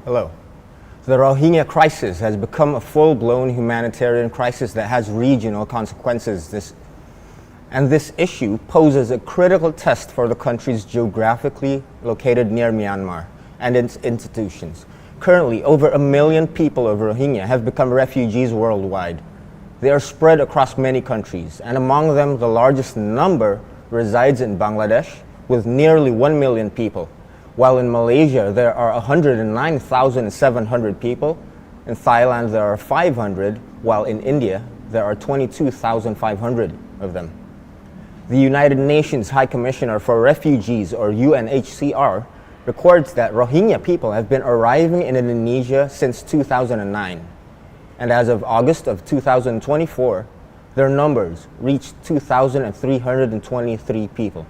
Hello. The Rohingya crisis has become a full-blown humanitarian crisis that has regional consequences. This issue poses a critical test for the countries geographically located near Myanmar and its institutions. Currently, over 1 million people of Rohingya have become refugees worldwide. They are spread across many countries, and among them, the largest number resides in Bangladesh, with nearly 1 million people. While in Malaysia, there are 109,700 people. In Thailand, there are 500, while in India, there are 22,500 of them. The United Nations High Commissioner for Refugees, or UNHCR, records that Rohingya people have been arriving in Indonesia since 2009. And as of August of 2024, their numbers reached 2,323 people.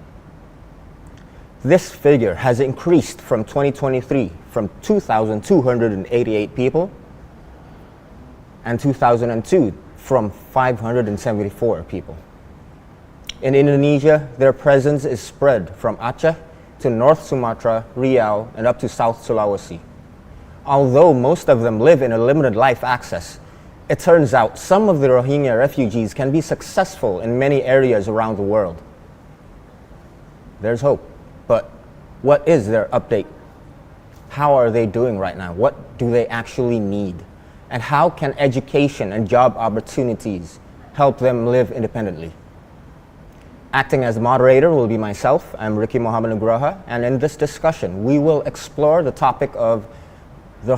This figure has increased from 2023 from 2,288 people and 2002 from 574 people. In Indonesia, their presence is spread from Aceh to North Sumatra, Riau, and up to South Sulawesi. Although most of them live in a limited life access, it turns out some of the Rohingya refugees can be successful in many areas around the world. There's hope. But what is their update? How are they doing right now? What do they actually need? And how can education and job opportunities help them live independently? Acting as the moderator will be myself. I'm Ricky Muhammad Nugraha, and in this discussion, we will explore the topic of the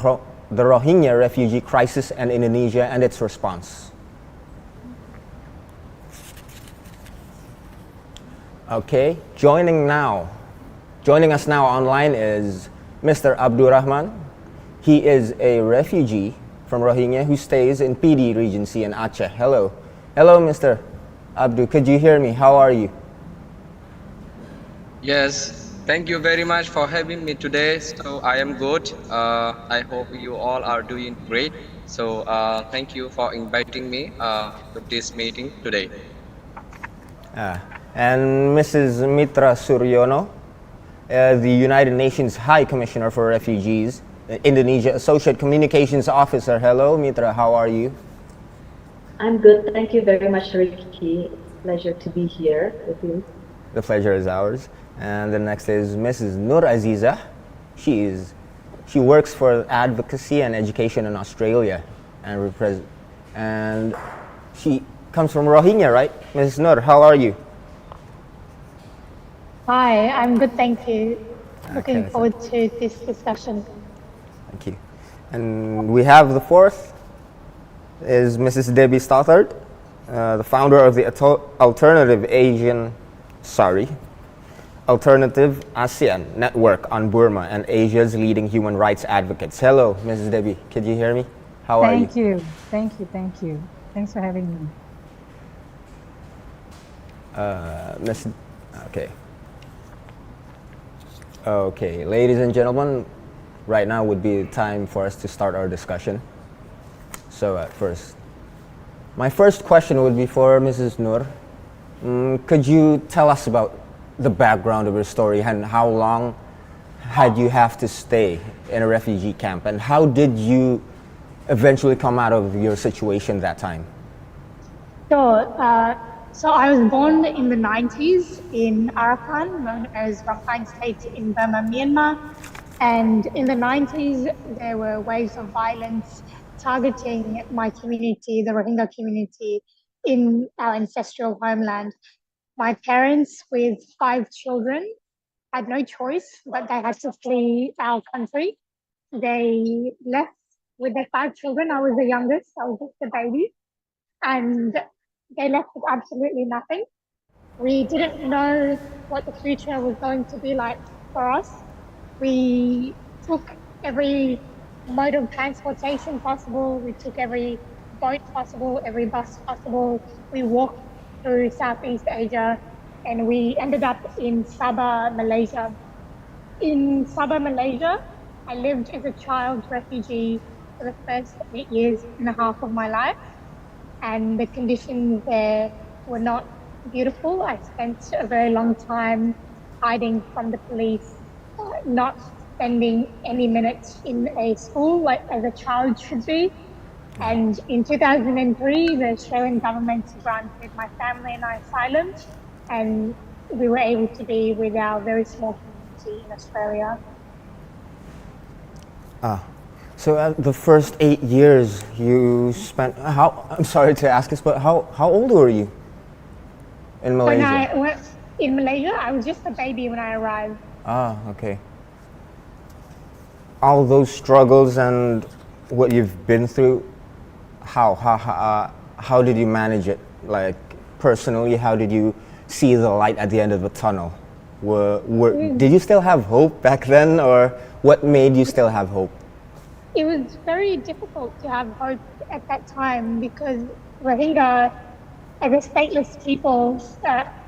Rohingya refugee crisis in Indonesia and its response. Okay, joining us now online is Mr. Abdurrahman. He is a refugee from Rohingya who stays in PD Regency in Aceh. Hello. Hello, Mr. Abdu. Could you hear me? How are you? Yes, thank you very much for having me today. So I am good. I hope you all are doing great. So thank you for inviting me to this meeting today. And Mrs. Mitra Suryono, the United Nations High Commissioner for Refugees, Indonesia Associate Communications Officer. Hello, Mitra, how are you? I'm good. Thank you very much, Ricky. It's a pleasure to be here with you. The pleasure is ours. And the next is Mrs. Nur Aziza. She works for advocacy and education in Australia, and she comes from Rohingya, right? Mrs. Nur, how are you? Hi, I'm good, thank you. Looking forward to this discussion. Thank you. And we have the fourth is Mrs. Debbie Stothard, the founder of the Alternative ASEAN Network on Burma and Asia's leading human rights advocates. Hello, Mrs. Debbie. Could you hear me? How are you? Thank you. Thanks for having me. Okay, ladies and gentlemen, right now would be the time for us to start our discussion. So my first question would be for Mrs. Nur. Could you tell us about the background of your story and how long had you have to stay in a refugee camp, and how did you eventually come out of your situation that time? Sure. So I was born in the 90s in Arakan, known as Rakhine State in Burma, Myanmar. And in the 90s, there were waves of violence targeting my community, the Rohingya community, in our ancestral homeland. My parents, with 5 children, had no choice, but they had to flee our country. They left with their 5 children. I was the youngest, I was just a baby. And they left with absolutely nothing. We didn't know what the future was going to be like for us. We took every mode of transportation possible. We took every boat possible, every bus possible. We walked through Southeast Asia, and we ended up in Sabah, Malaysia. In Sabah, Malaysia, I lived as a child refugee for the first 8 years and a half of my life, and the conditions there were not beautiful. I spent a very long time hiding from the police, not spending any minute in a school like as a child should be. And in 2003, the Australian government granted my family and I asylum, and we were able to be with our very small community in Australia. So the first 8 years you spent, I'm sorry to ask this, but how old were you in Malaysia? In Malaysia, I was just a baby when I arrived. Okay. All those struggles and what you've been through, how did you manage it? Like personally, how did you see the light at the end of the tunnel? Did you still have hope back then, or what made you still have hope? It was very difficult to have hope at that time because Rohingya, as a stateless people,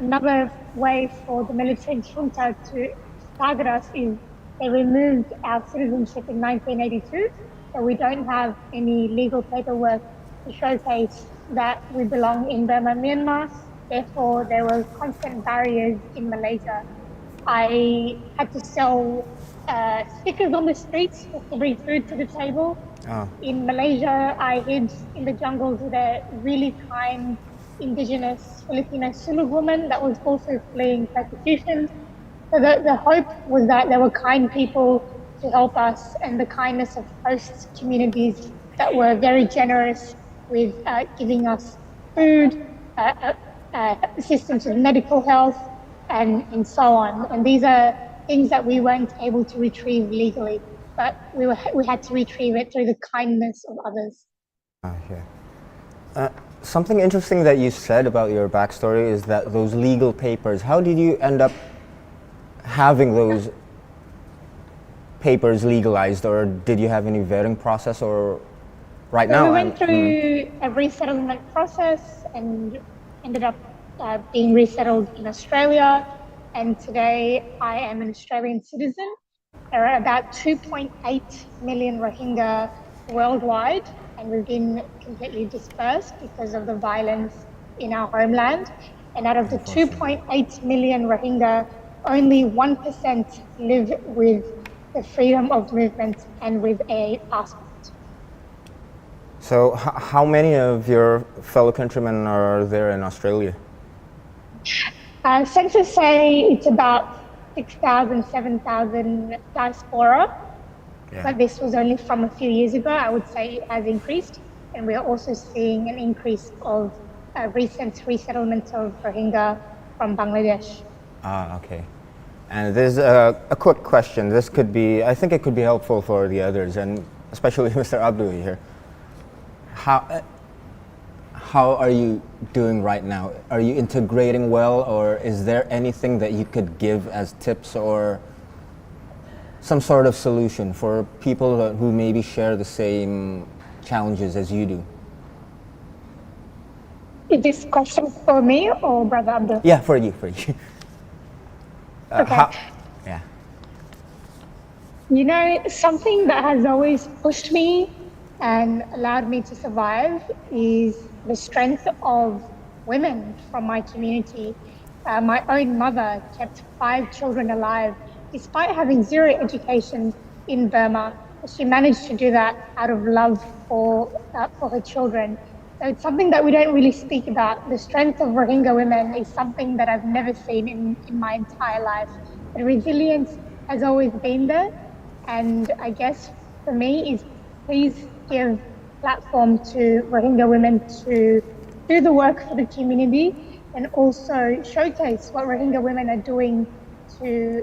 another way for the military junta to target us is they removed our citizenship in 1982, so we don't have any legal paperwork to showcase that we belong in Burma, Myanmar. Therefore, there were constant barriers in Malaysia. I had to sell stickers on the streets to bring food to the table. In Malaysia, I hid in the jungles with a really kind indigenous Filipino Sulu woman that was also fleeing persecution. So the hope was that there were kind people to help us, and the kindness of host communities that were very generous with giving us food, assistance with medical health, and so on. And these are things that we weren't able to retrieve legally, but we had to retrieve it through the kindness of others. Okay. Something interesting that you said about your backstory is that those legal papers, how did you end up having those papers legalized, or did you have any vetting process, or right now? We went through a resettlement process and ended up being resettled in Australia, and today I am an Australian citizen. There are about 2.8 million Rohingya worldwide, and we've been completely dispersed because of the violence in our homeland. And out of the 2.8 million Rohingya, only 1% live with the freedom of movement and with a passport. So how many of your fellow countrymen are there in Australia? Census say it's about 6,000, 7,000 diaspora, but this was only from a few years ago. I would say it has increased, and we are also seeing an increase of recent resettlement of Rohingya from Bangladesh. Okay. And there's a quick question. This could be, I think it could be helpful for the others, and especially Mr. Abdul here. How are you doing right now? Are you integrating well, or is there anything that you could give as tips or some sort of solution for people who maybe share the same challenges as you do? Is this question for me or Brother Abdul? Yeah, for you. Okay. Yeah. You know, something that has always pushed me and allowed me to survive is the strength of women from my community. My own mother kept 5 children alive despite having 0 education in Burma. She managed to do that out of love for her children. So it's something that we don't really speak about. The strength of Rohingya women is something that I've never seen in my entire life. The resilience has always been there, and I guess for me is please give platform to Rohingya women to do the work for the community, and also showcase what Rohingya women are doing to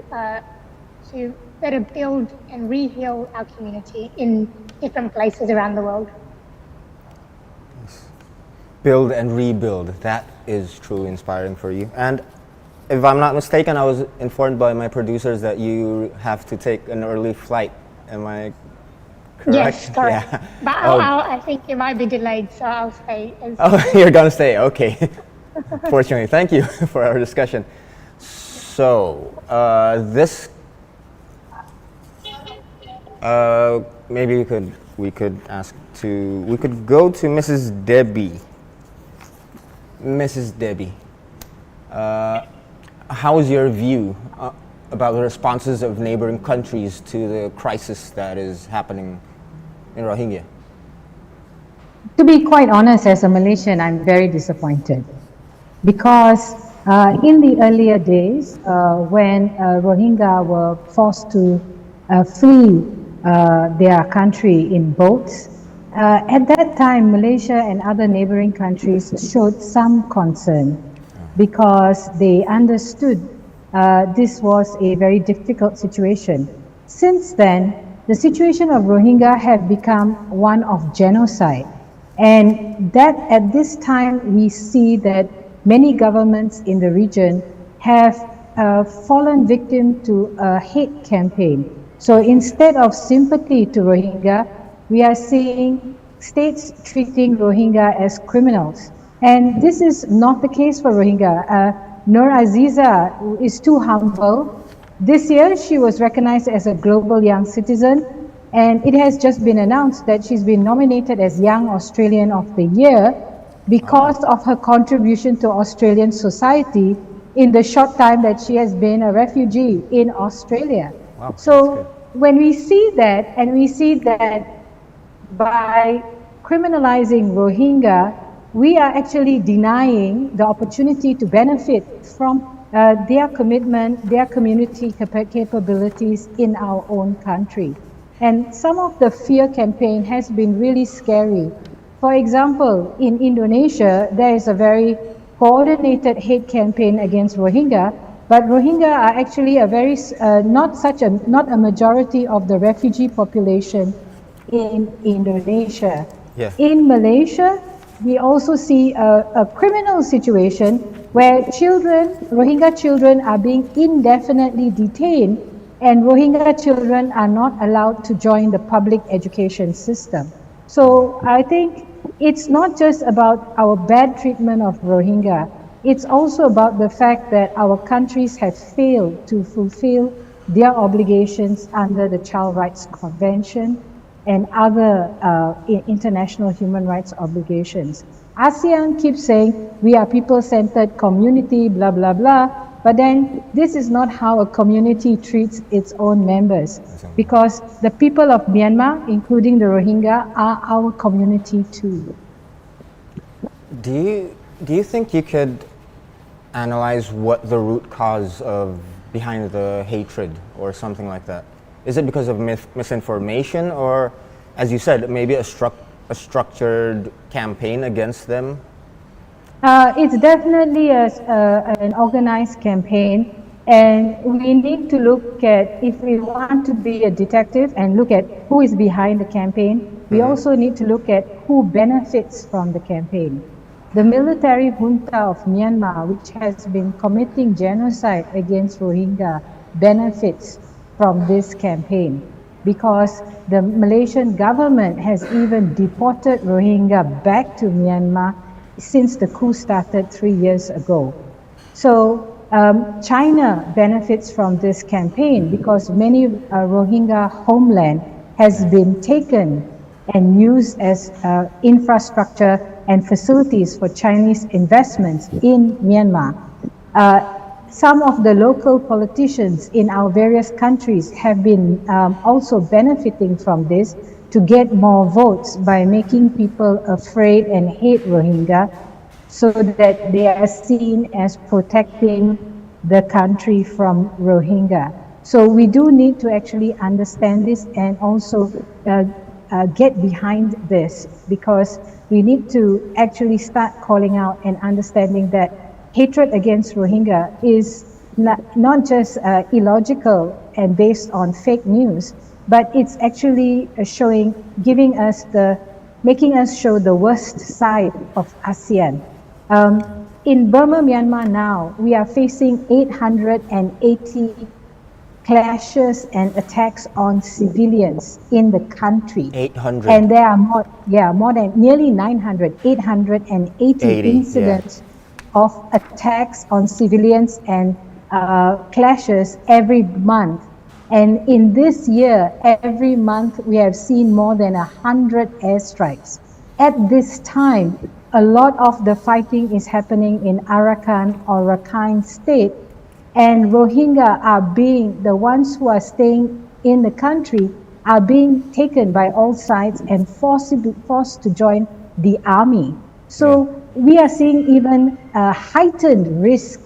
better build and re-heal our community in different places around the world. Build and rebuild. That is truly inspiring for you. And if I'm not mistaken, I was informed by my producers that you have to take an early flight. Am I correct? Yes, correct. Yeah. But I think it might be delayed, so I'll stay. You're gonna stay, okay. Fortunately, thank you for our discussion. So, maybe we could go to Mrs. Debbie. Mrs. Debbie, how is your view about the responses of neighboring countries to the crisis that is happening in Rohingya? To be quite honest, as a Malaysian, I'm very disappointed because in the earlier days, when Rohingya were forced to flee their country in boats, at that time, Malaysia and other neighboring countries showed some concern because they understood this was a very difficult situation. Since then, the situation of Rohingya have become one of genocide. And that at this time, we see that many governments in the region have fallen victim to a hate campaign. So instead of sympathy to Rohingya, we are seeing states treating Rohingya as criminals. And this is not the case for Rohingya. Nur Aziza is too humble. This year, she was recognized as a global young citizen, and it has just been announced that she's been nominated as Young Australian of the Year because of her contribution to Australian society in the short time that she has been a refugee in Australia. Wow, so when we see that, and we see that by criminalizing Rohingya, we are actually denying the opportunity to benefit from their commitment, their community capabilities in our own country. And some of the fear campaign has been really scary. For example, in Indonesia, there is a very coordinated hate campaign against Rohingya, but Rohingya are actually a very not a majority of the refugee population in Indonesia. Yeah. In Malaysia, we also see a criminal situation where Rohingya children are being indefinitely detained, and Rohingya children are not allowed to join the public education system. So I think it's not just about our bad treatment of Rohingya, it's also about the fact that our countries have failed to fulfill their obligations under the Child Rights Convention and other international human rights obligations. ASEAN keeps saying we are people-centered community, blah, blah, blah, but then this is not how a community treats its own members, because the people of Myanmar, including the Rohingya, are our community too. Do you think you could analyze what the root cause behind the hatred or something like that? Is it because of misinformation, or, as you said, maybe a structured campaign against them? It's definitely an organized campaign, and we need to look at, if we want to be a detective and look at who is behind the campaign, we also need to look at who benefits from the campaign. The military junta of Myanmar, which has been committing genocide against Rohingya, benefits from this campaign, because the Malaysian government has even deported Rohingya back to Myanmar since the coup started 3 years ago. So China benefits from this campaign because many Rohingya homeland has been taken and used as infrastructure and facilities for Chinese investments in Myanmar. Some of the local politicians in our various countries have been also benefiting from this to get more votes by making people afraid and hate Rohingya, so that they are seen as protecting the country from Rohingya. So we do need to actually understand this and also get behind this, because we need to actually start calling out and understanding that hatred against Rohingya is not just illogical and based on fake news, but it's actually making us show the worst side of ASEAN. In Burma, Myanmar now, we are facing 880 clashes and attacks on civilians in the country. 800. And there are more than nearly 880 incidents of attacks on civilians and clashes every month. And in this year, every month, we have seen more than 100 airstrikes. At this time, a lot of the fighting is happening in Arakan or Rakhine State, And Rohingya are being, the ones who are staying in the country are being taken by all sides and forced to join the army. So we are seeing even a heightened risk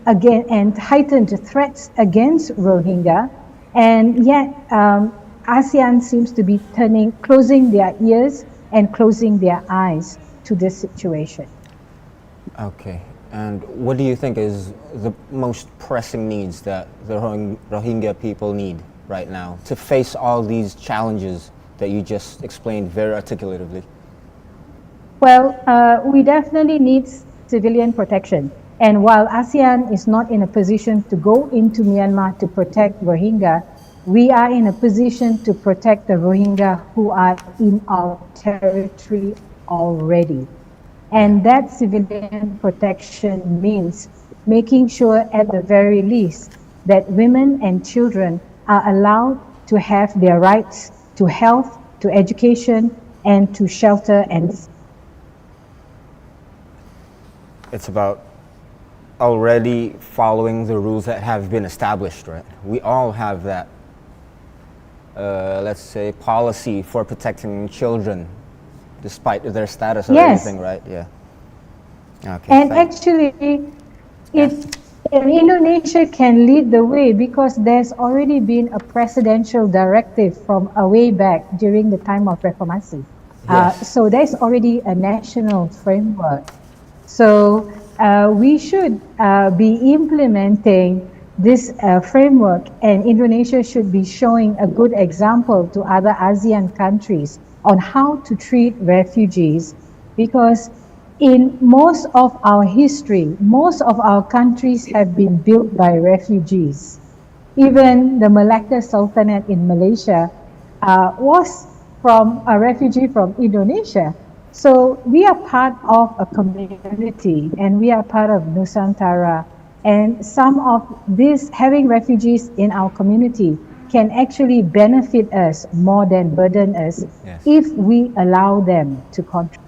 again and heightened threats against Rohingya. And yet ASEAN seems to be closing their ears and closing their eyes to this situation. Okay. And what do you think is the most pressing needs that the Rohingya people need right now to face all these challenges that you just explained very articulatively? Well, we definitely need civilian protection. And while ASEAN is not in a position to go into Myanmar to protect Rohingya, we are in a position to protect the Rohingya who are in our territory already. And that civilian protection means making sure at the very least that women and children are allowed to have their rights to health, to education, and to shelter and... It's about already following the rules that have been established, right? We all have that, let's say, policy for protecting children despite their status or anything, right? Yeah. Okay. And actually, Indonesia can lead the way because there's already been a presidential directive from a way back during the time of Reformasi. So there's already a national framework. So we should be implementing this framework, and Indonesia should be showing a good example to other ASEAN countries on how to treat refugees, because in most of our history, most of our countries have been built by refugees. Even the Malacca Sultanate in Malaysia was from a refugee from Indonesia. So we are part of a community and we are part of Nusantara. And some of this, having refugees in our community, can actually benefit us more than burden us if we allow them to contribute.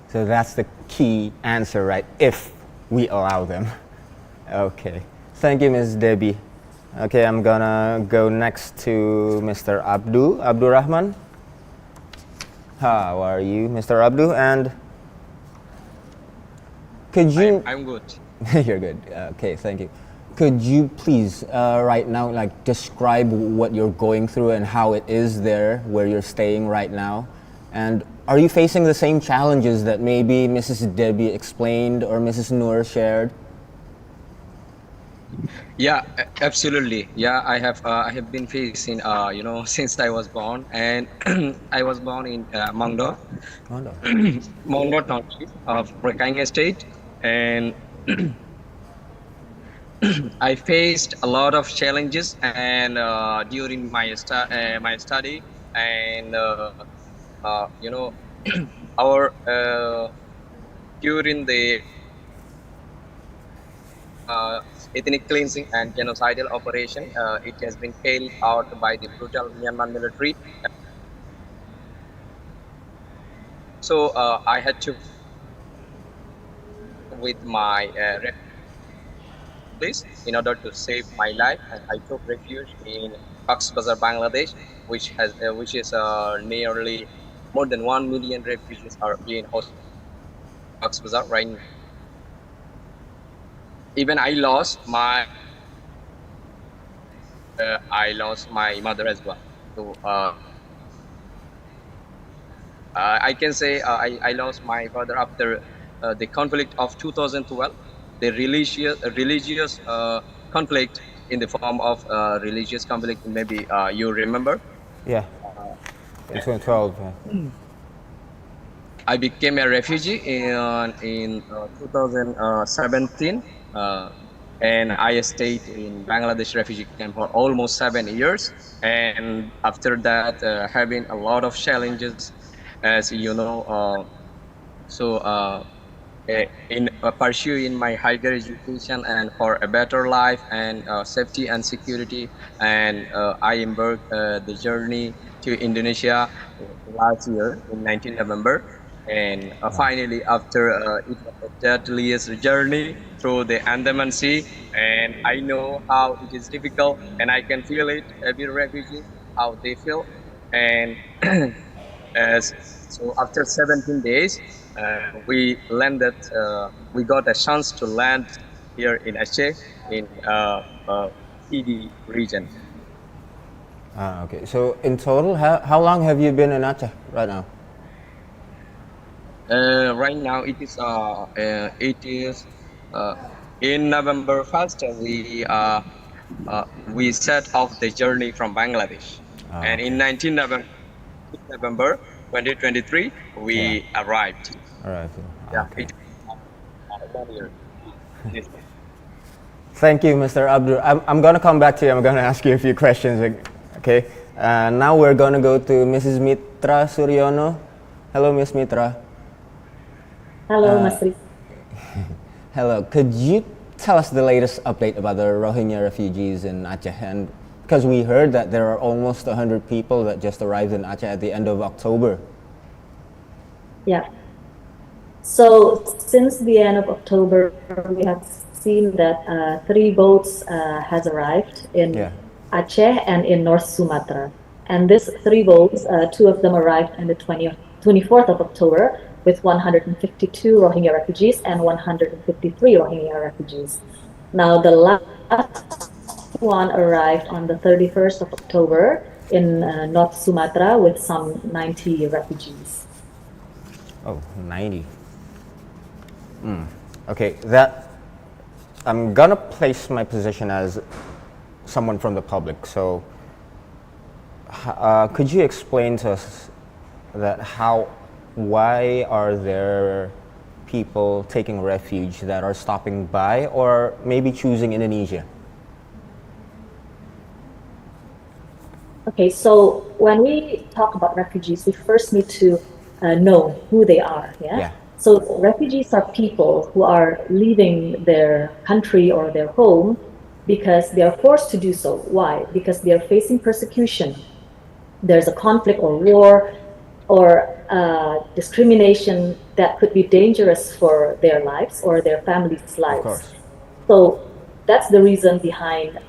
So that's the key answer, right? If we allow them. Okay. Thank you, Ms. Debbie. Okay, I'm gonna go next to Mr. Abdul Rahman. How are you, Mr. Abdul? And could you... I'm good. You're good. Okay, thank you. Could you please, right now, like describe what you're going through and how it is there where you're staying right now? And are you facing the same challenges that maybe Mrs. Debbie explained or Mrs. Noor shared? Yeah, absolutely. Yeah, I have been facing, since I was born, and I was born in Mongdo Township of Mereka State, and I faced a lot of challenges and during my study, and our during the ethnic cleansing and genocidal operation, it has been carried out by the brutal Myanmar military. So I had to with my place in order to save my life, and I took refuge in Cox's Bazar, Bangladesh, which is nearly more than 1 million refugees are being hosted in Cox's Bazar right now. Even I lost my mother as well. So I can say I lost my father after the conflict of 2012, the religious conflict in the form of religious conflict. Maybe you remember. Yeah. In 2012. I became a refugee in 2017, and I stayed in Bangladesh refugee camp for almost 7 years. And after that, having a lot of challenges, as you know. In pursuing my higher education and for a better life and safety and security, and I embarked the journey to Indonesia last year in 19 November. And finally, after it was the deadliest journey, through the Andaman Sea, and I know how it is difficult, and I can feel it. Every refugee, how they feel, and as so after 17 days, we landed. We got a chance to land here in Aceh in PD region. Okay. So in total, how long have you been in Aceh right now? Right now, it is in November 1st. We set off the journey from Bangladesh, and in 19 November 2023 Yeah. we arrived. All right. Yeah, Okay. it 1 year. Yes. Thank you, Mr. Abdul. I'm going to come back to you. I'm going to ask you a few questions. Okay. Now we're going to go to Mrs. Mitra Suryono. Hello, Miss Mitra. Hello, Mas Ricky. Hello. Could you tell us the latest update about the Rohingya refugees in Aceh? And because we heard that there are almost 100 people that just arrived in Aceh at the end of October. Yeah. So since the end of October, we have seen that 3 boats has arrived in Yeah. Aceh and in North Sumatra. And these 3 boats, 2 of them arrived on the 24th of October with 152 Rohingya refugees and 153 Rohingya refugees. Now the last one arrived on the 31st of October in North Sumatra with some 90 refugees. Oh, 90. Okay, that I'm gonna place my position as someone from the public. So, could you explain to us that why are there people taking refuge that are stopping by or maybe choosing Indonesia? Okay, so when we talk about refugees, we first need to know who they are. Yeah. So refugees are people who are leaving their country or their home because they are forced to do so. Why? Because they are facing persecution. There's a conflict or war or discrimination that could be dangerous for their lives or their families' lives. Of course. So that's the reason behind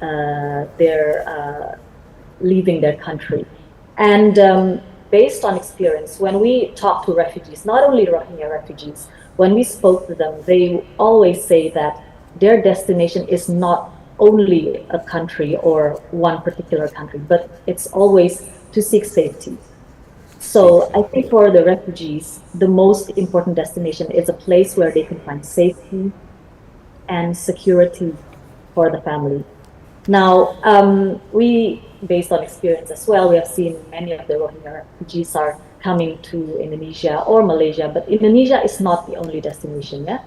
their leaving their country. And based on experience, when we talk to refugees, not only Rohingya refugees, when we spoke to them, they always say that their destination is not only a country or one particular country, but it's always to seek safety. So I think for the refugees, the most important destination is a place where they can find safety and security for the family. Now, based on experience as well, we have seen many of the Rohingya refugees are coming to Indonesia or Malaysia, but Indonesia is not the only destination. Yeah?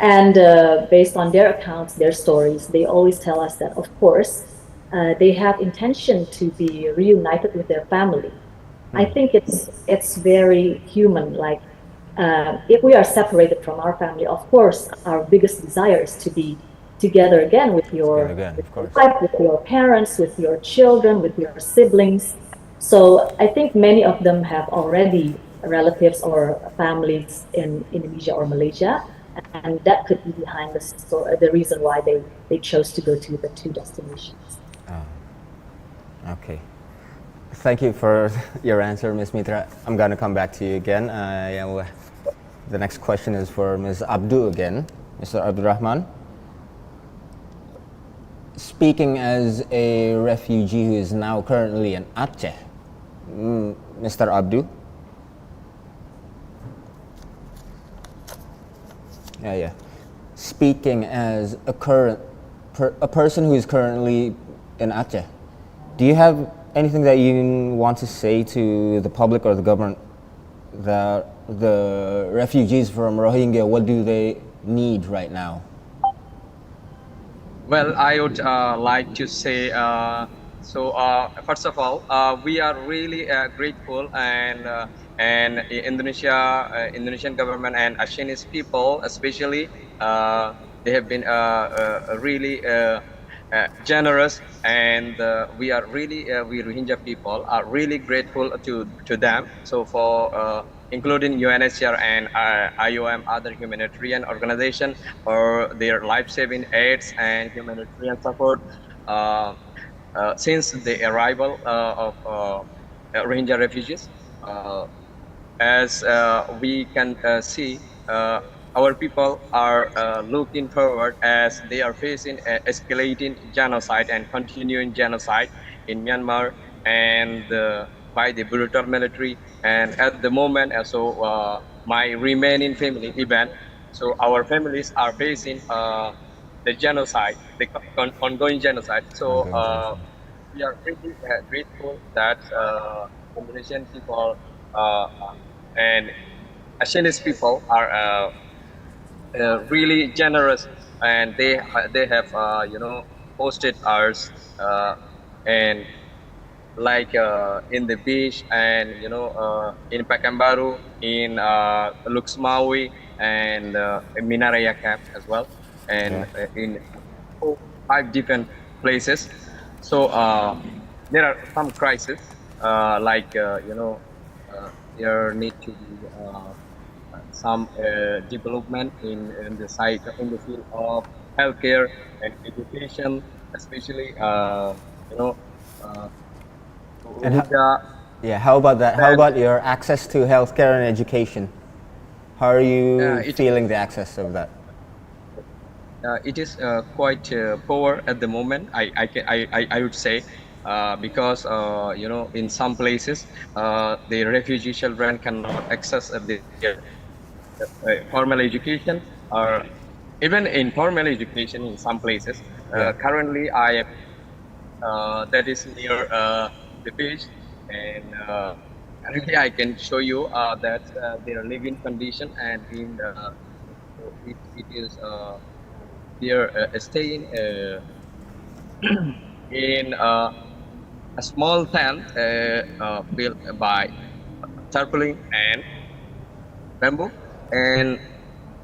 And based on their accounts, their stories, they always tell us that, of course, they have intention to be reunited with their family. I think it's very human. Like, if we are separated from our family, of course, our biggest desire is to be together again with your wife, with your parents, with your children, with your siblings. So I think many of them have already relatives or families in Indonesia or Malaysia, and that could be behind the reason why they chose to go to the 2 destinations. Okay. Thank you for your answer, Ms. Mitra. I'm going to come back to you again. The next question is for Ms. Abdul again, Mr. Abdurrahman. Speaking as a refugee who is now currently in Aceh, Mr. Abdul. Yeah. Speaking as a person who is currently in Aceh, do you have anything that you want to say to the public or the government that the refugees from Rohingya, what do they need right now? Well, I would like to say, first of all, we are really grateful, and Indonesian government and Acehese people, especially, they have been really generous, and we are really, we Rohingya people are really grateful to them. So for including UNHCR and IOM, other humanitarian organization, or their life-saving aids and humanitarian support. Since the arrival of Rohingya refugees, as we can see, our people are looking forward as they are facing escalating genocide and continuing genocide in Myanmar and by the brutal military. And at the moment, my remaining family event, so our families are facing the genocide, the ongoing genocide. So we are pretty grateful that Indonesian people and Asianese people are really generous, and they have hosted us and like in the beach, and in Pekanbaru, in Luxmawi, and Minaraya camp as well, and in 5 different places. So there are some crises like there need to be some development in the side in the field of healthcare and education, especially And how about that? How about your access to healthcare and education? How are you feeling the access of that? It is quite poor at the moment. I would say because in some places the refugee children cannot access their formal education, or even informal education in some places. Currently, I am that is near the beach, and currently I can show you that their living condition, and in it is they are staying in a small tent built by tarpaulin and bamboo, and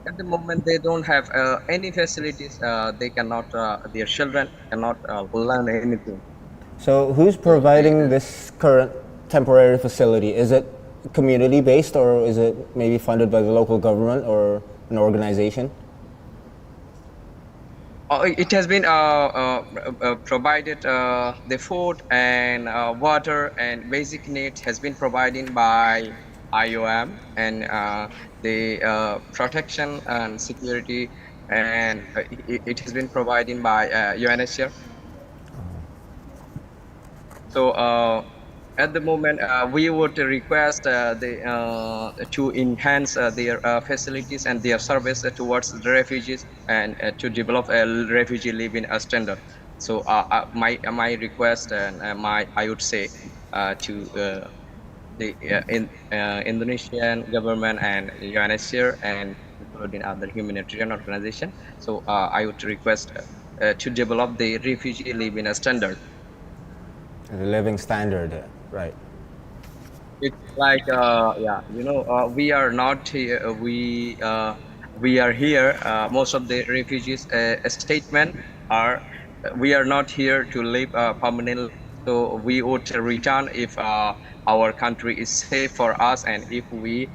at the moment they don't have any facilities. They cannot their children cannot learn anything. So who's providing this current temporary facility? Is it community based, or is it maybe funded by the local government or an organization? It has been provided, the food and water and basic needs has been provided by IOM, and the protection and security, and it has been provided by UNHCR. So at the moment, we would request to enhance their facilities and their service towards the refugees, and to develop a refugee living standard. So my request, and I would say to the Indonesian government and UNHCR, and including other humanitarian organizations. So I would request to develop the refugee living standard. The living standard, right? It's like we are not here. We are here. Most of the refugees' statement are we are not here to live permanently. So we would return if our country is safe for us, and if we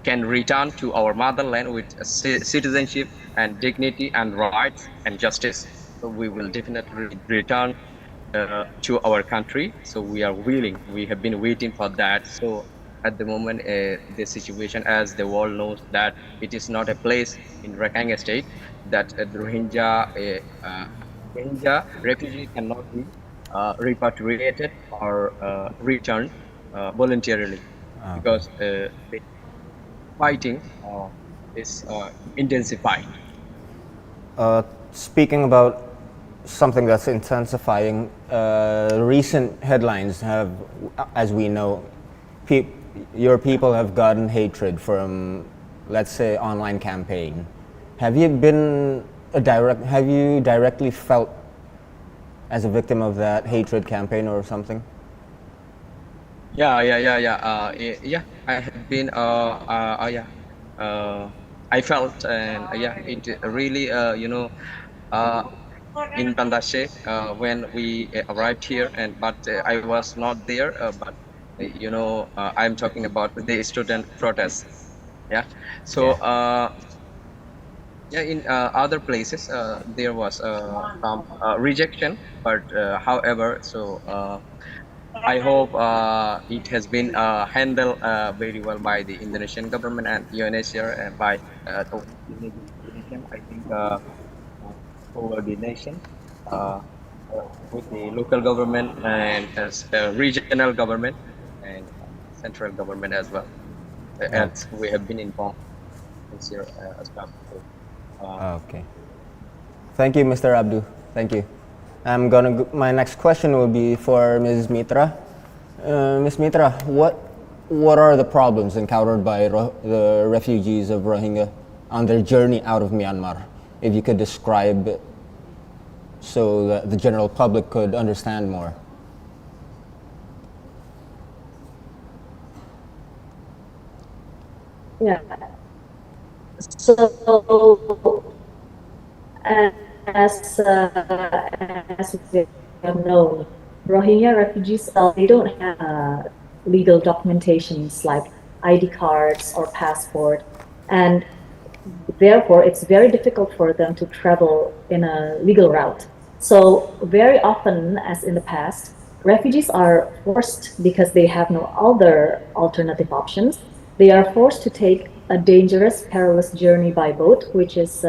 can return to our motherland with citizenship and dignity and rights and justice. So we will definitely return to our country. So we are willing. We have been waiting for that. So at the moment, the situation, as the world knows, that it is not a place in Rakhine State that the Rohingya refugee cannot be repatriated or returned voluntarily, because the fighting is intensified. Speaking about something that's intensifying, recent headlines have, as we know, your people have gotten hatred from, let's say, online campaign. Have you directly felt as a victim of that hatred campaign or something? Yeah. I have been. I felt, and it really, in Bandashe when we arrived here, but I was not there. But I'm talking about the student protest. Yeah. So in other places there was some rejection, but however, I hope it has been handled very well by the Indonesian government and UNHCR and by Indonesian, I think, coordination uh, with the local government and regional government and central government as well. Oh, As we have been informed this year as well. So, okay. Thank you, Mr. Abdu. Thank you. My next question will be for Ms. Mitra. Ms. Mitra, what are the problems encountered by the refugees of Rohingya on their journey out of Myanmar? If you could describe it so that the general public could understand more. Yeah. So, as we have known, Rohingya refugees, they don't have legal documentations like ID cards or passport, and therefore it's very difficult for them to travel in a legal route. So very often, as in the past, refugees are forced, because they have no other alternative options, they are forced to take a dangerous, perilous journey by boat, which is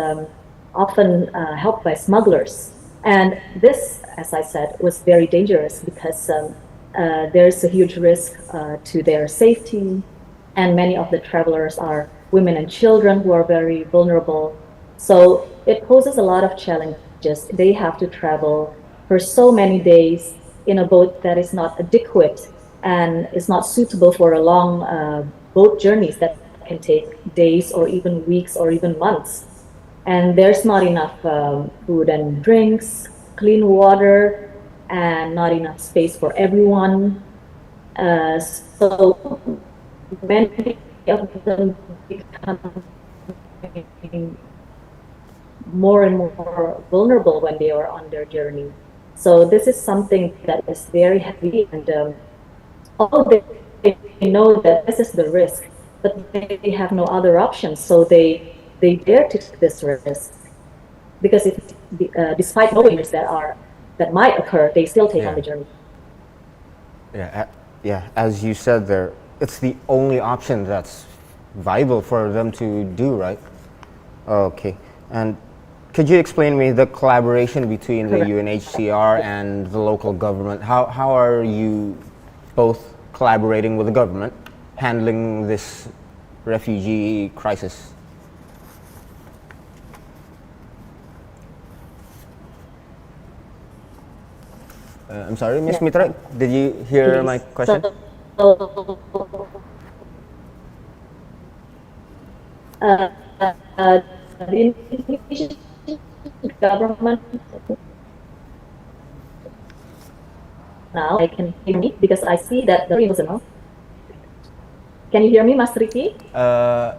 often helped by smugglers. And this, as I said, was very dangerous because there's a huge risk to their safety, and many of the travelers are women and children who are very vulnerable. So it poses a lot of challenges. They have to travel for so many days in a boat that is not adequate and is not suitable for a long boat journeys that can take days or even weeks or even months. And there's not enough food and drinks, clean water, and not enough space for everyone. So many of them become more and more vulnerable when they are on their journey. So this is something that is very heavy, and although they know that this is the risk, but they have no other options. So they dare to take this risk because despite knowing risks that might occur, they still take on the journey. Yeah. As you said there, it's the only option that's viable for them to do, right? Okay. And could you explain to me the collaboration between the UNHCR and the local government? How are you both collaborating with the government, handling this refugee crisis? I'm sorry, Ms. Mitra, did you hear my question? The Indonesian government now, I can hear me because I see that the screen was on. Can you hear me, Mas Riki? I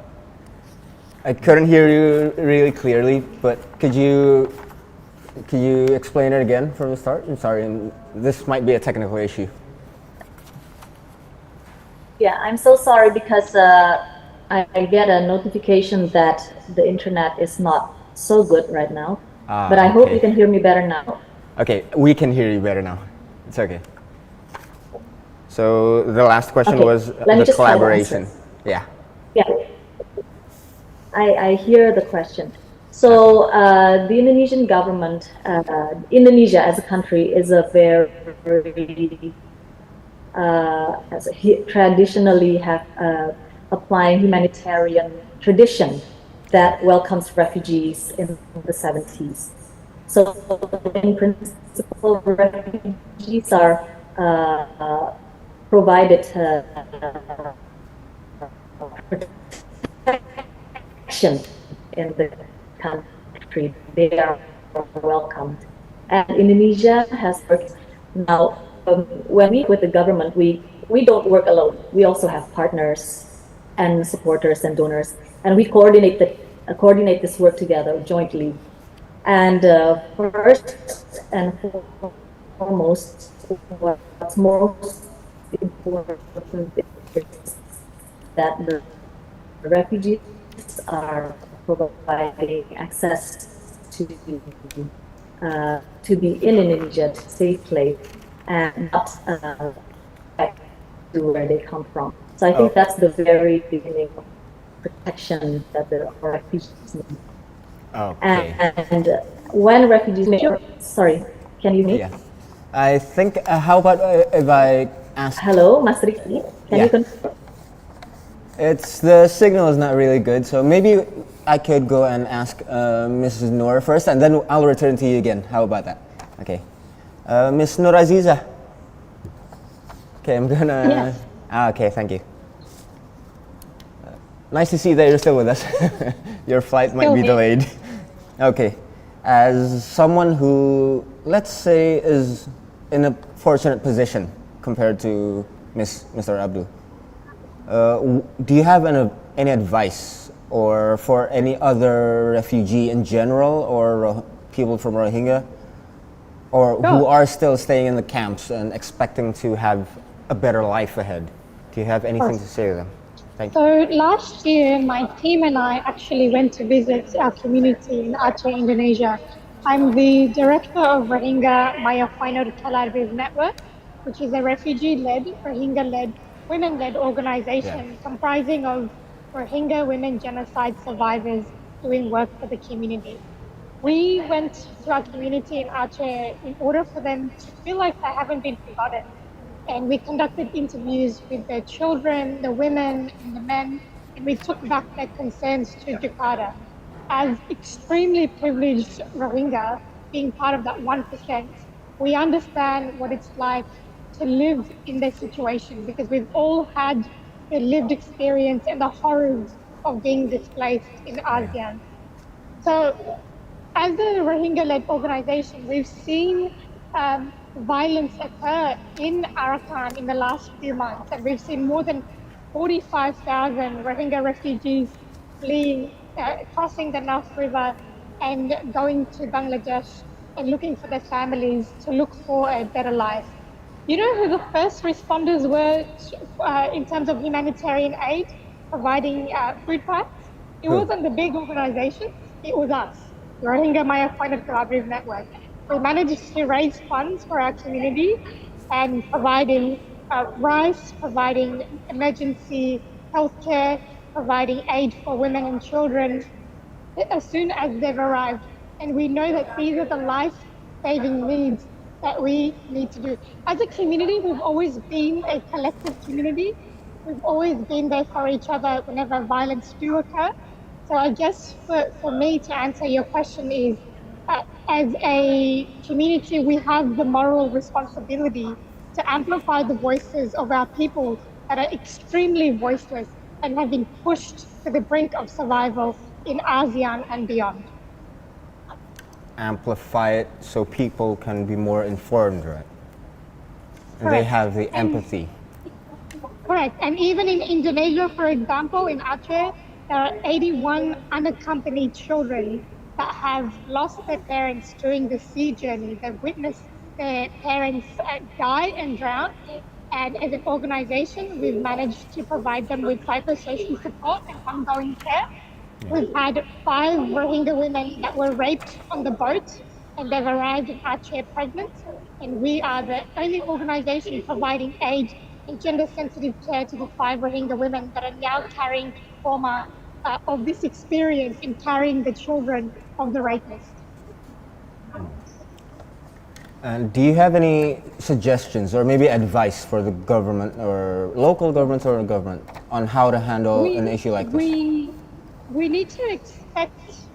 couldn't hear you really clearly, but could you explain it again from the start? I'm sorry, this might be a technical issue. Yeah, I'm so sorry because I get a notification that the internet is not so good right now. But I hope you can hear me better now. Okay, we can hear you better now. It's okay. So the last question was the collaboration. Yeah. I hear the question. So the Indonesian government, Indonesia as a country is a very traditionally have applying humanitarian tradition that welcomes refugees in the 70s. So in principle, refugees are provided protection in the country. They are welcomed. And Indonesia has worked now, when we with the government, we don't work alone. We also have partners and supporters and donors, and we coordinate this work together jointly. And first and foremost, what's most important is that the refugees are providing access to be in Indonesia, to safe place, and not back to where they come from. So I think that's the very beginning of protection that the refugees need. Okay. And when refugees, sorry, can you hear me? Yeah. I think, how about if I ask? Hello, Mas Riki, can you confirm? The signal is not really good, so maybe I could go and ask Mrs. Noor first, and then I'll return to you again. How about that? Okay. Miss Noor Aziza. Okay, I'm gonna. Yes. Okay, thank you. Nice to see that you're still with us. Your flight might be delayed. Okay. As someone who, let's say, is in a fortunate position compared to Mr. Abdul, do you have any advice or for any other refugee in general or people from Rohingya or who are still staying in the camps and expecting to have a better life ahead? Do you have anything to say to them? Thank you. So last year, my team and I actually went to visit our community in Aceh, Indonesia. I'm the director of Rohingya Maya Final Collaborative Network, which is a refugee-led, Rohingya-led, women-led organization comprising of Rohingya women genocide survivors doing work for the community. We went to our community in Aceh in order for them to feel like they haven't been forgotten. And we conducted interviews with the children, the women, and the men, and we took back their concerns to Jakarta. As extremely privileged Rohingya, being part of that 1%, we understand what it's like to live in their situation because we've all had the lived experience and the horrors of being displaced in ASEAN. So as a Rohingya-led organization, we've seen violence occur in Arakan in the last few months, and we've seen more than 45,000 Rohingya refugees fleeing, crossing the Naf River and going to Bangladesh and looking for their families to look for a better life. You know who the first responders were in terms of humanitarian aid, providing food packs? It wasn't the big organizations, it was us, the Rohingya Maya Final Collaborative Network. We managed to raise funds for our community and providing rice, providing emergency healthcare, providing aid for women and children as soon as they've arrived. And we know that these are the life-saving needs that we need to do. As a community, we've always been a collective community. We've always been there for each other whenever violence do occur. So I guess for me to answer your question is, as a community, we have the moral responsibility to amplify the voices of our people that are extremely voiceless and have been pushed to the brink of survival in ASEAN and beyond. Amplify it so people can be more informed, right? And they have the empathy. Correct. And even in Indonesia, for example, in Aceh, there are 81 unaccompanied children that have lost their parents during the sea journey. They've witnessed their parents die and drown. And as an organization, we've managed to provide them with psychosocial support and ongoing care. We've had 5 Rohingya women that were raped on the boat and they've arrived in Aceh pregnant. And we are the only organization providing aid and gender-sensitive care to the 5 Rohingya women that are now carrying trauma of this experience in carrying the children of the rapist. And do you have any suggestions or maybe advice for the government or local governments or government on how to handle an issue like this? We need to expect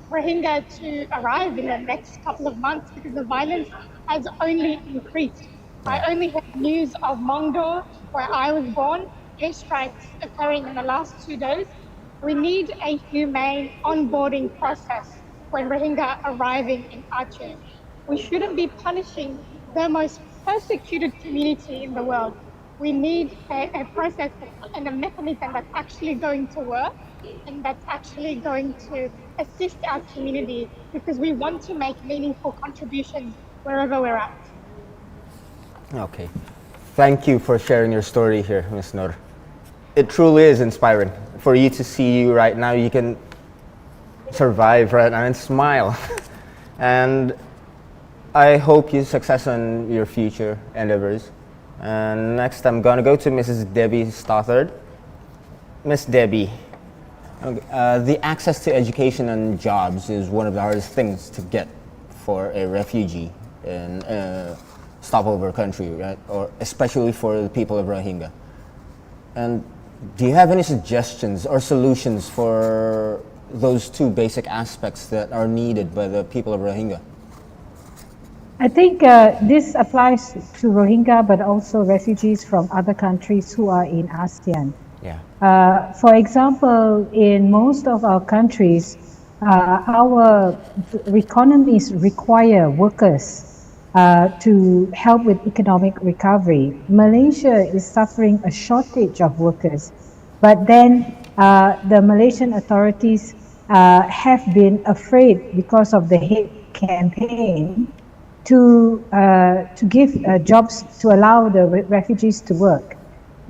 Rohingya to arrive in the next couple of months because the violence has only increased. I only had news of Mongdo, where I was born, airstrikes occurring in the last 2 days. We need a humane onboarding process when Rohingya arriving in Aceh. We shouldn't be punishing the most persecuted community in the world. We need a process and a mechanism that's actually going to work and that's actually going to assist our community because we want to make meaningful contributions wherever we're at. Okay. Thank you for sharing your story here, Ms. Nur. It truly is inspiring. For you to see you right now, you can survive right now and smile. And I hope you success in your future endeavors. And next I'm gonna go to Mrs. Debbie Stothard. Miss Debbie, the access to education and jobs is one of the hardest things to get for a refugee in a stopover country, right? Or especially for the people of Rohingya. And do you have any suggestions or solutions for those two basic aspects that are needed by the people of Rohingya? I think this applies to Rohingya, but also refugees from other countries who are in ASEAN. Yeah. For example, in most of our countries, our economies require workers to help with economic recovery. Malaysia is suffering a shortage of workers, but then the Malaysian authorities have been afraid because of the hate campaign to give jobs, to allow the refugees to work.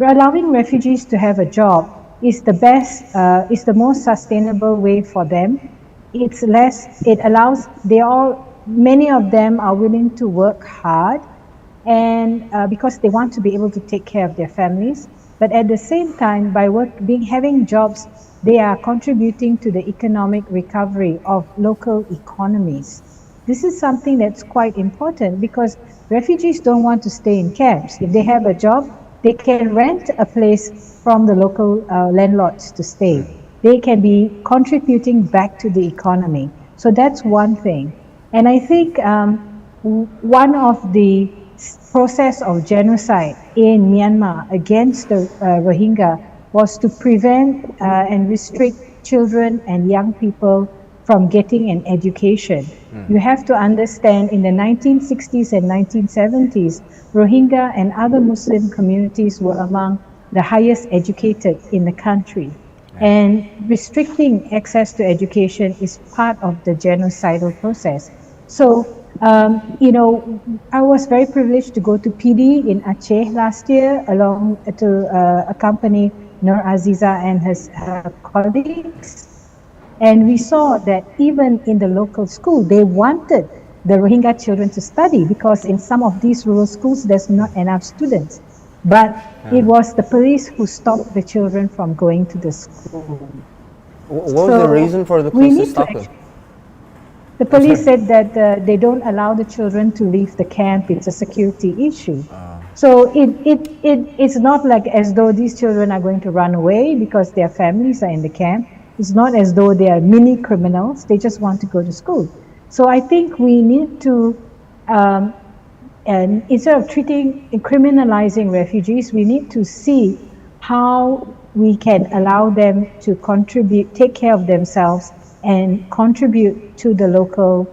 Allowing refugees to have a job is the best, is the most sustainable way for them. It's less, it allows, many of them are willing to work hard, and because they want to be able to take care of their families. But at the same time, by having jobs, they are contributing to the economic recovery of local economies. This is something that's quite important because refugees don't want to stay in camps. If they have a job, they can rent a place from the local landlords to stay. They can be contributing back to the economy. So that's one thing. And I think one of the process of genocide in Myanmar against the Rohingya was to prevent and restrict children and young people from getting an education. You have to understand, in the 1960s and 1970s, Rohingya and other Muslim communities were among the highest educated in the country. And restricting access to education is part of the genocidal process. So, you know, I was very privileged to go to PD in Aceh last year, along to accompany Nur Aziza and her colleagues. And we saw that even in the local school, they wanted the Rohingya children to study because in some of these rural schools, there's not enough students. But it was the police who stopped the children from going to the school. What was the reason for the police to stop them? The police said that they don't allow the children to leave the camp. It's a security issue. So it's not like as though these children are going to run away because their families are in the camp. It's not as though they are mini criminals. They just want to go to school. So I think we need to, and instead of criminalizing refugees, we need to see how we can allow them to contribute, take care of themselves and contribute to the local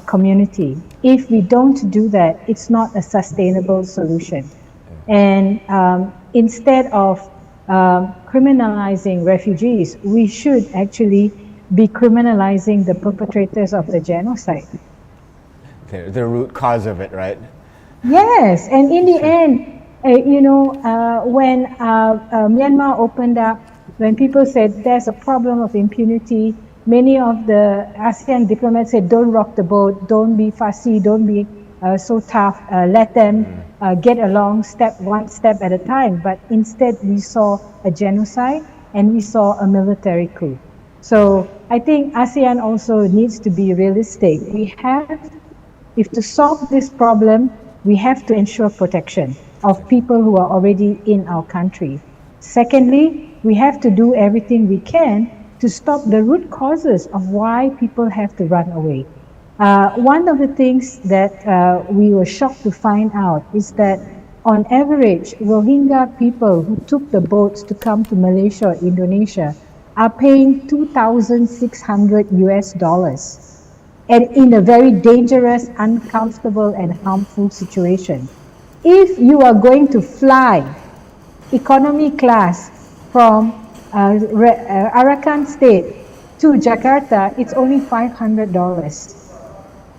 community. If we don't do that, it's not a sustainable solution. And instead of criminalizing refugees, we should actually be criminalizing the perpetrators of the genocide. The root cause of it, right? Yes, and in the end, you know, when Myanmar opened up, when people said there's a problem of impunity, many of the ASEAN diplomats said, don't rock the boat, don't be fussy, don't be so tough, let them get along one step at a time. But instead we saw a genocide and we saw a military coup. So I think ASEAN also needs to be realistic. If to solve this problem, we have to ensure protection of people who are already in our country. Secondly, we have to do everything we can to stop the root causes of why people have to run away. One of the things that we were shocked to find out is that on average, Rohingya people who took the boats to come to Malaysia or Indonesia are paying $2,600 US, and in a very dangerous, uncomfortable and harmful situation. If you are going to fly economy class from Arakan State to Jakarta, it's only $500.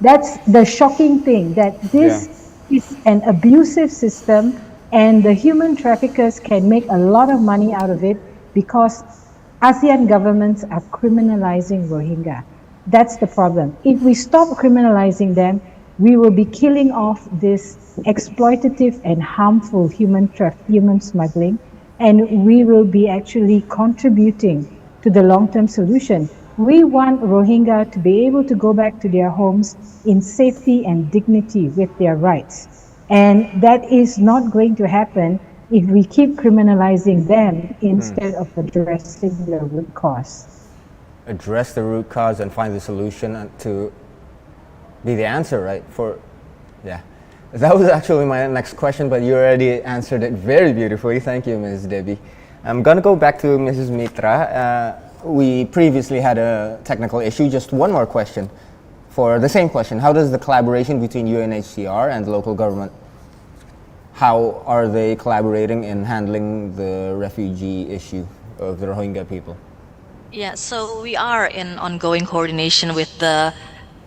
That's the shocking thing, that this is an abusive system And the human traffickers can make a lot of money out of it because ASEAN governments are criminalizing Rohingya. That's the problem. If we stop criminalizing them, we will be killing off this exploitative and harmful human smuggling, and we will be actually contributing to the long-term solution. We want Rohingya to be able to go back to their homes in safety and dignity with their rights. And that is not going to happen if we keep criminalizing them instead of addressing the root cause. Address the root cause and find the solution to be the answer, right? Yeah. That was actually my next question, but you already answered it very beautifully. Thank you, Ms. Debbie. I'm going to go back to Mrs. Mitra. We previously had a technical issue. Just one more question for the same question. How does the collaboration between UNHCR and the local government, how are they collaborating in handling the refugee issue of the Rohingya people? Yeah, so we are in ongoing coordination with the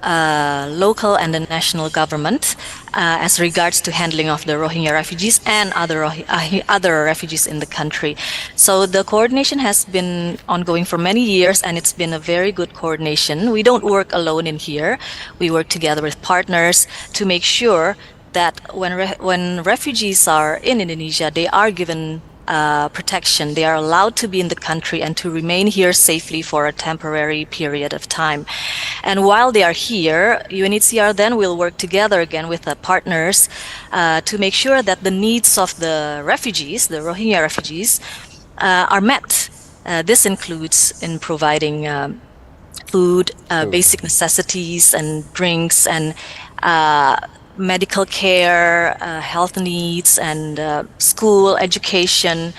local and the national government as regards to handling of the Rohingya refugees and other refugees in the country. So the coordination has been ongoing for many years, and it's been a very good coordination. We don't work alone in here. We work together with partners to make sure that when refugees are in Indonesia, they are given protection. They are allowed to be in the country and to remain here safely for a temporary period of time. And while they are here, UNHCR then will work together again with the partners to make sure that the needs of the refugees, the Rohingya refugees, are met. This includes in providing food, basic necessities and drinks, and medical care, health needs, and school education,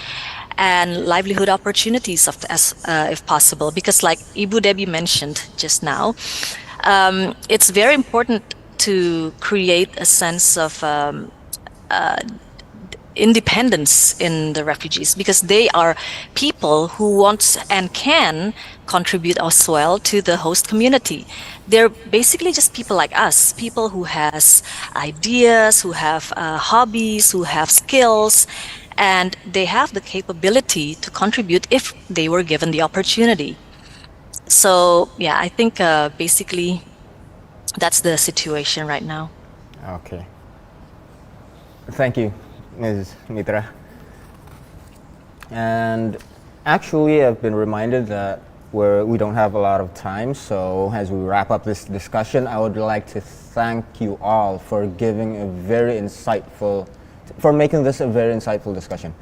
and livelihood opportunities if possible. Because like Ibu Debbie mentioned just now, it's very important to create a sense of independence in the refugees, because they are people who want and can contribute as well to the host community. They're basically just people like us, people who has ideas, who have hobbies, who have skills, and they have the capability to contribute if they were given the opportunity. So yeah, I think basically that's the situation right now. Okay. Thank you, Ms. Mitra. And actually, I've been reminded that we don't have a lot of time, so as we wrap up this discussion, I would like to thank you all for making this a very insightful discussion.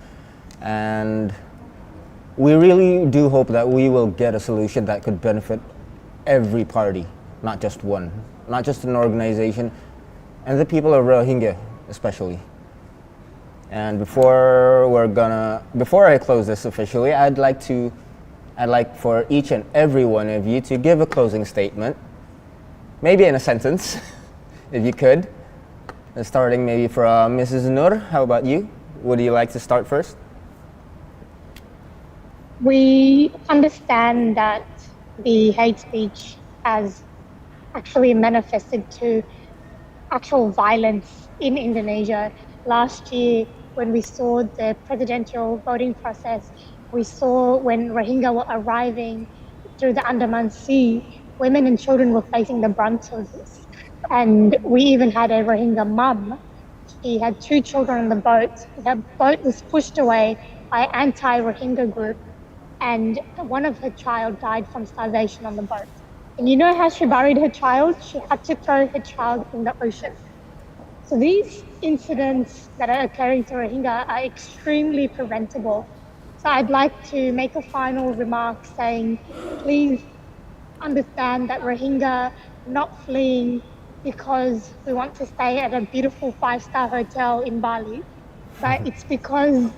And we really do hope that we will get a solution that could benefit every party, not just one, not just an organization, and the people of Rohingya especially. And before I close this officially, I'd like for each and every one of you to give a closing statement, maybe in a sentence, if you could. Starting maybe from Mrs. Nur. How about you? Would you like to start first? We understand that the hate speech has actually manifested to actual violence in Indonesia. Last year, when we saw the presidential voting process, we saw when Rohingya were arriving through the Andaman Sea, women and children were facing the brunt of this. And we even had a Rohingya mum. She had 2 children on the boat. The boat was pushed away by an anti-Rohingya group, and one of her child died from starvation on the boat. And you know how she buried her child? She had to throw her child in the ocean. So these incidents that are occurring to Rohingya are extremely preventable. So I'd like to make a final remark saying, please understand that Rohingya are not fleeing because we want to stay at a beautiful 5-star hotel in Bali, but it's because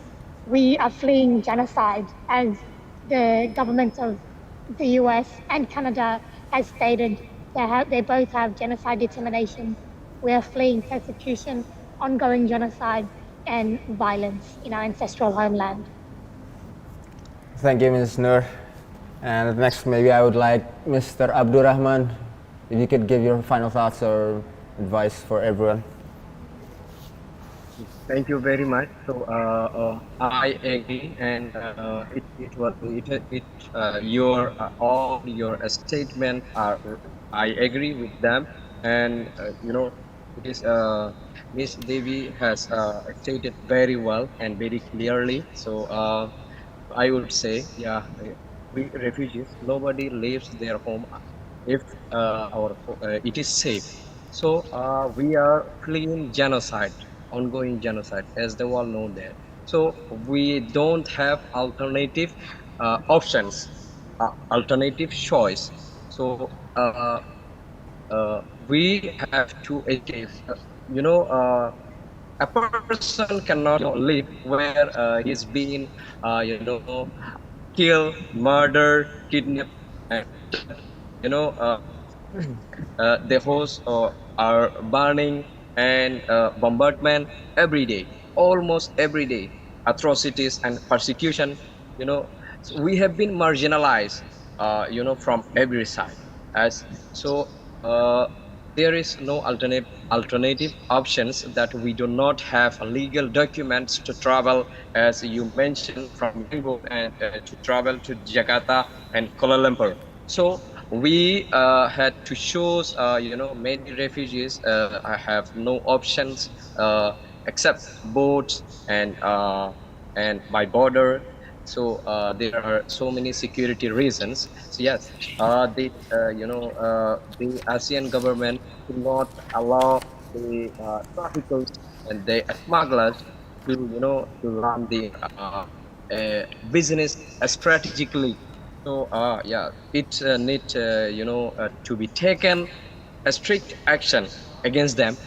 we are fleeing genocide, as the government of the US and Canada has stated. They both have genocide determination. We are fleeing persecution, ongoing genocide, and violence in our ancestral homeland. Thank you, Ms. Nur. And next, maybe I would like Mr. Abdurrahman, if you could give your final thoughts or advice for everyone. Thank you very much. So I agree, and it was your all your statement are I agree with them, and it is Miss Devi has stated very well and very clearly. So I would say, yeah, we refugees, nobody leaves their home if it is safe. So we are fleeing genocide, ongoing genocide, as the world know that. So we don't have alternative options, alternative choice. So we have to escape. A person cannot live where he's been killed, murdered, kidnapped, and tortured. you know uh, the hosts are burning and bombardment every day, almost every day, atrocities and persecution. So we have been marginalized, from every side. As so, uh, there is no alternative options that we do not have legal documents to travel, as you mentioned, from Yangon and to travel to Jakarta and Kuala Lumpur. So we had to choose. Many refugees have no options except boats and by border. So there are so many security reasons. So yes, the ASEAN government do not allow the traffickers and the smugglers to run the business strategically. So yeah, it need to be taken a strict action against them.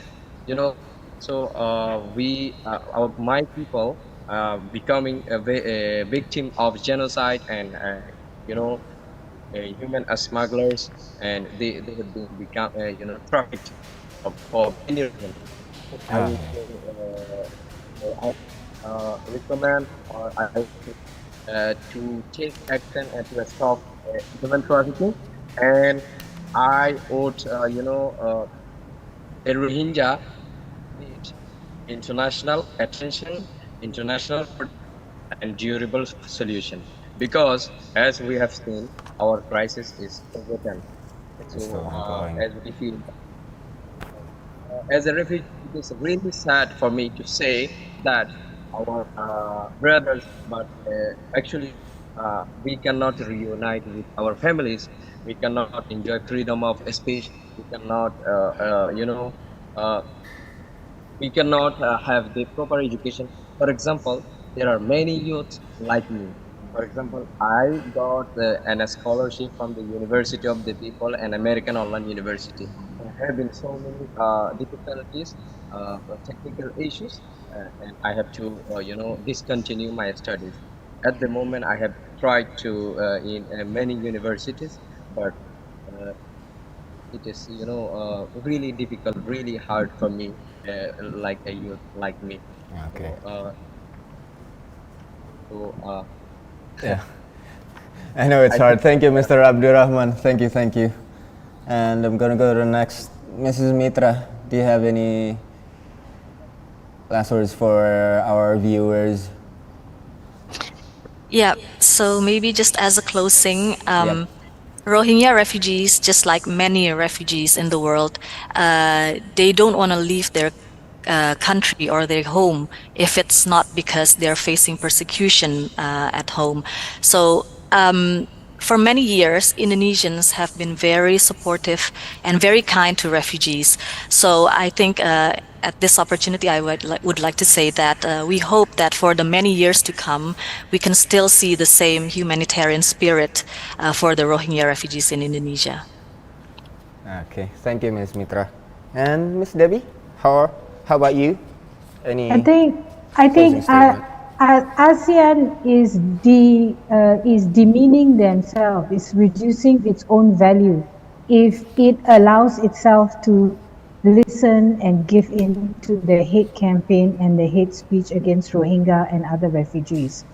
You know, so my people becoming a victim of genocide and you know human smugglers, and they have been become trafficked for many reasons. So I Ah, would say I recommend, or I would say to take action and to stop human trafficking. And I would, the Rohingya need international attention, international and durable solution. Because as we have seen, our crisis is overturned. it's still So ongoing. as we feel, as a refugee, it is really sad for me to say that our brothers, but actually, we cannot reunite with our families. We cannot enjoy freedom of speech. We cannot, uh, we cannot have the proper education. For example, there are many youths like me. For example, I got a scholarship from the University of the People, an American online university. There have been so many difficulties, technical issues, and I have to, discontinue my studies. At the moment, I have tried to in many universities, but uh, it is really difficult, really hard for me, like a youth like me. Okay. So so Yeah. I know it's I hard. think Thank you, Mr. Abdurrahman. Thank you, thank you. And I'm gonna go to the next. Mrs. Mitra, do you have any last words for our viewers? Yeah, so maybe just as a closing, Yep. Rohingya refugees, just like many refugees in the world, they don't want to leave their country or their home if it's not because they're facing persecution at home. So for many years, Indonesians have been very supportive and very kind to refugees. So I think at this opportunity, I would like to say that we hope that for the many years to come, we can still see the same humanitarian spirit for the Rohingya refugees in Indonesia. Okay. Thank you, Ms. Mitra. And Miss Debbie, how about you? I Any think I closing think statement? ASEAN is demeaning themselves, is reducing its own value if it allows itself to listen and give in to the hate campaign and the hate speech against Rohingya and other refugees.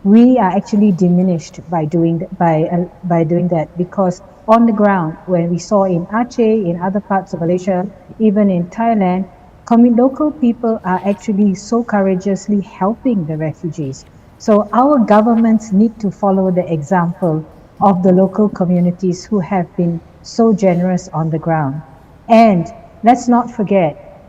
We are actually diminished by doing that, because on the ground, when we saw in Aceh, in other parts of Malaysia, even in Thailand, local people are actually so courageously helping the refugees. So our governments need to follow the example of the local communities who have been so generous on the ground. And let's not forget,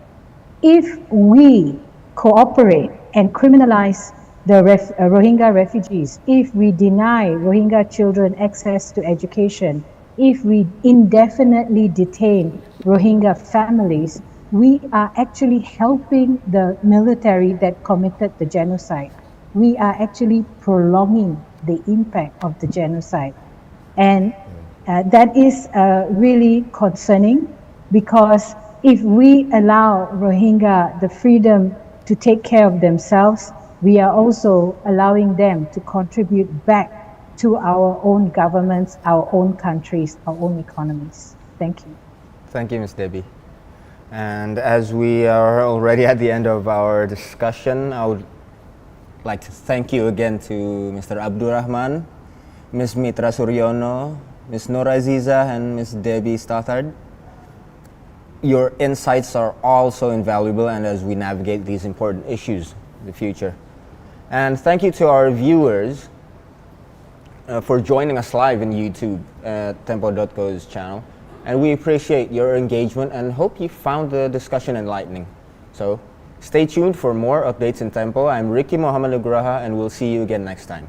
if we cooperate and criminalize the Rohingya refugees, if we deny Rohingya children access to education, if we indefinitely detain Rohingya families, we are actually helping the military that committed the genocide. We are actually prolonging the impact of the genocide. And that is really concerning, because if we allow Rohingya the freedom to take care of themselves, we are also allowing them to contribute back to our own governments, our own countries, our own economies. Thank you. Thank you, Ms. Debbie. And as we are already at the end of our discussion, I would like to thank you again to Mr. Abdurrahman, Ms. Mitra Suryono, Ms. Nora Aziza, and Ms. Debbie Stothard. Your insights are all so invaluable, and as we navigate these important issues in the future. And thank you to our viewers for joining us live in YouTube at Tempo.co's channel. And we appreciate your engagement and hope you found the discussion enlightening. So stay tuned for more updates in Tempo. I'm Ricky Mohammed Nugraha, and we'll see you again next time.